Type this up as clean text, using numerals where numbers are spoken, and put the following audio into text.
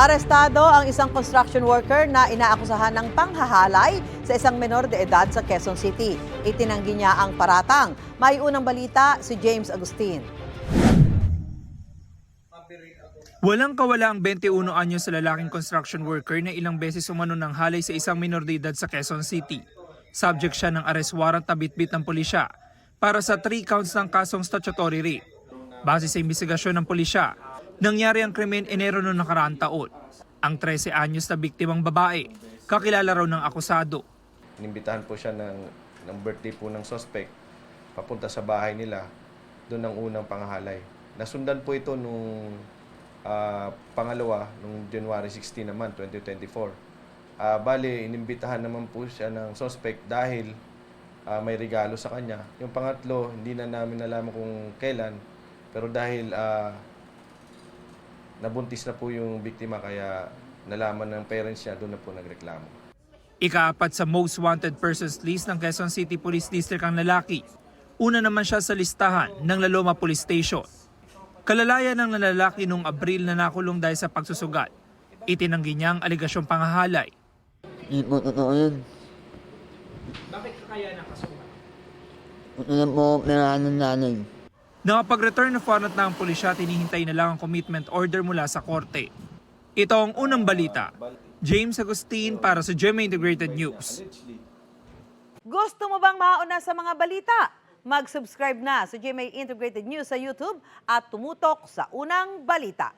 Arestado ang isang construction worker na inaakusahan ng panghahalay sa isang menor de edad sa Quezon City. Itinanggi niya ang paratang. May unang balita si James Agustin. Walang kawala ang 21 anyo sa lalaking construction worker na ilang beses umano ng halay sa isang minor de edad sa Quezon City. Subject siya ng arrest warrant na bitbit ng pulisya para sa 3 counts ng kasong statutory rape. Base sa investigasyon ng pulisya, nangyari ang krimen Enero noong nakaraang taon. Ang 13 anyos na biktimang babae, kakilala raw ng akusado. Inimbitahan po siya ng birthday po ng suspect papunta sa bahay nila, doon ang unang panghalay. Nasundan po ito nung pangalawa, nung January 16 naman, 2024. Bali, inimbitahan naman po siya ng suspect dahil may regalo sa kanya. Yung pangatlo, hindi na namin nalaman kung kailan, pero dahil nabuntis na po yung biktima kaya nalaman ng parents niya, doon na po nagreklamo. Ikaapat sa most wanted persons list ng Quezon City Police District ang lalaki. Una naman siya sa listahan ng Laloma Police Station. Kalalayan ng lalaki noong Abril na nakulong dahil sa pagsusugat. Itinanggi niya ang aligasyong panghahalay. Hindi po totoo yun. Bakit kaya nakasugat? Ito na po perahan ng nanay. Nakapag-return of warrant na ang pulisya, tinihintay na lang ang commitment order mula sa korte. Ito ang unang balita. James Agustin para sa GMA Integrated News. Gusto mo bang mauna sa mga balita? Mag-subscribe na sa GMA Integrated News sa YouTube at tumutok sa unang balita.